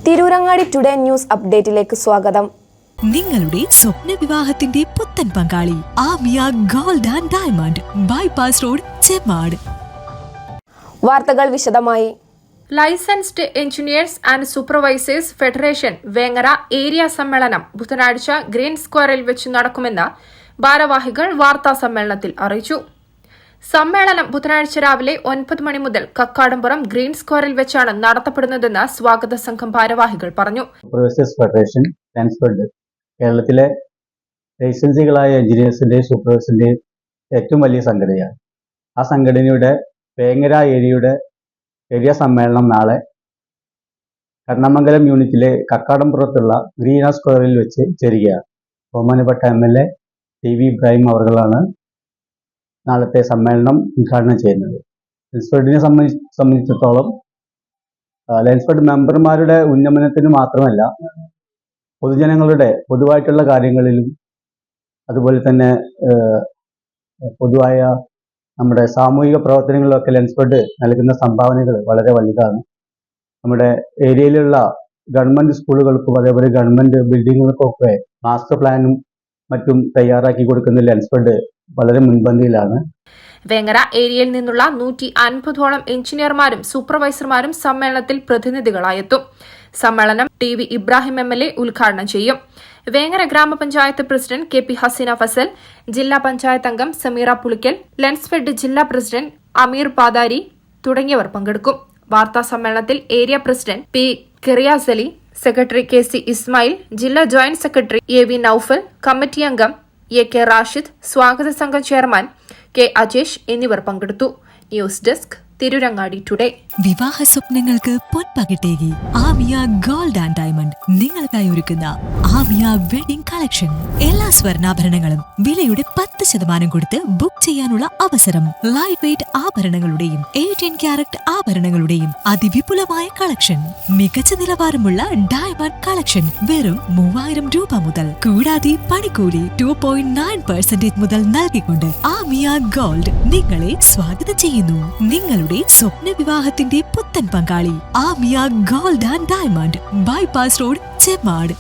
Tirurangadi today news അപ്ഡേറ്റിലേക്ക് സ്വാഗതം. നിങ്ങളുടെ സ്വപ്ന വിവാഹത്തിന്റെ പുത്തൻ പങ്കാളി Aamiya gold and diamond bypass road Chemmad. വാർത്തകൾ വിശദമായി. Licensed engineers and supervisors federation Vengara area സമ്മേളനം ബുധനാഴ്ച ഗ്രീൻ സ്ക്വയറിൽ വെച്ച് നടക്കുമെന്ന് ഭാരവാഹികൾ വാർത്താ സമ്മേളനത്തിൽ അറിയിച്ചു. സമ്മേളനം ബുധനാഴ്ച രാവിലെ 9 മണി മുതൽ കക്കാടംപുറം ഗ്രീൻ സ്ക്വയറിൽ വെച്ചാണ് നടത്തപ്പെടുന്നതെന്ന് സ്വാഗത സംഘം ഭാരവാഹികൾ പറഞ്ഞു. സൂപ്പർവൈസേഴ്സ് ഫെഡറേഷൻ കേരളത്തിലെ ലൈസൻസികളായ എഞ്ചിനീയേഴ്സിന്റെയും സൂപ്പർവൈസറിന്റെയും ഏറ്റവും വലിയ സംഘടനയാണ്. ആ സംഘടനയുടെ വേങ്ങര ഏരിയ സമ്മേളനം നാളെ കർണമംഗലം യൂണിറ്റിലെ കക്കാടംപുറത്തുള്ള ഗ്രീൻ സ്ക്വയറിൽ വെച്ച് ചേരുകയാണ്. ബഹുമാനപ്പെട്ട MLA TV ഇബ്രാഹിം അവർകളാണ് നാളത്തെ സമ്മേളനം ഉദ്ഘാടനം ചെയ്യുന്നത്. ലെൻസ്ഫെഡിനെ സംബന്ധിച്ചിടത്തോളം ലെൻസ്ഫെഡ് മെമ്പർമാരുടെ ഉന്നമനത്തിന് മാത്രമല്ല, പൊതുജനങ്ങളുടെ പൊതുവായിട്ടുള്ള കാര്യങ്ങളിലും അതുപോലെ തന്നെ പൊതുവായ നമ്മുടെ സാമൂഹിക പ്രവർത്തനങ്ങളിലൊക്കെ ലെൻസ്ഫെഡ് നൽകുന്ന സംഭാവനകൾ വളരെ വലുതാണ്. നമ്മുടെ ഏരിയയിലുള്ള ഗവൺമെൻറ് സ്കൂളുകൾക്കും അതേപോലെ ഗവൺമെൻറ് ബിൽഡിങ്ങുകൾക്കൊക്കെ മാസ്റ്റർ പ്ലാനും മറ്റും തയ്യാറാക്കി കൊടുക്കുന്ന ലെൻസ്ഫെഡ് വളരെ മുൻപന്തിയിലാണ്. വേങ്ങര ഏരിയയിൽ നിന്നുള്ള 150ഓളം എഞ്ചിനീയർമാരും സൂപ്പർവൈസർമാരും സമ്മേളനത്തിൽ പ്രതിനിധികളായെത്തും. സമ്മേളനം TV ഇബ്രാഹിം MLA ഉദ്ഘാടനം ചെയ്യും. വേങ്ങര ഗ്രാമപഞ്ചായത്ത് പ്രസിഡന്റ് KP ഹസീന ഫസൽ, ജില്ലാ പഞ്ചായത്ത് അംഗം സമീറ പുളിക്കൽ, ലെൻസ്ഫെഡ് ജില്ലാ പ്രസിഡന്റ് അമീർ പാതാരി തുടങ്ങിയവർ പങ്കെടുക്കും. വാർത്താ സമ്മേളനത്തിൽ area president P Keriyas Ali, secretary KC Ismail, ജില്ലാ joint secretary AV Noufal, committee അംഗം AK റാഷിദ്, സ്വാഗത സംഘം ചെയർമാൻ K അജേഷ് എന്നിവർ പങ്കെടുത്തു. News desk Tirurangadi today. വിവാഹ സ്വപ്നങ്ങൾക്ക് പൊൻപകിട്ടേകി ആമിയ ഗോൾഡ് ആൻഡ് ഡയമണ്ട് നിങ്ങൾക്കായി ഒരുക്കുന്ന ആമിയ വെഡിംഗ് കളക്ഷൻ. എല്ലാ സ്വർണ്ണാഭരണങ്ങളും വിലയുടെ 10% കൊടുത്ത് ബുക്ക് ചെയ്യാനുള്ള അവസരം. ലൈറ്റ് വെയ്റ്റ് ആഭരണങ്ങളുടെയും 18 ക്യാരറ്റ് ആഭരണങ്ങളുടെയും അതിവിപുലമായ കളക്ഷൻ. മികച്ച നിലവാരമുള്ള ഡയമണ്ട് കളക്ഷൻ വെറും 3000 രൂപ മുതൽ. കൂടാതെ പണിക്കൂലി 2.9% മുതൽ നൽകിക്കൊണ്ട് ആമിയ ഗോൾഡ് നിങ്ങളെ സ്വാഗതം ചെയ്യുന്നു. നിങ്ങളുടെ സ്വപ്ന വിവാഹത്തിന്റെ പുത്തൻ പങ്കാളി Aamiya gold and diamond bypass road Chemmad.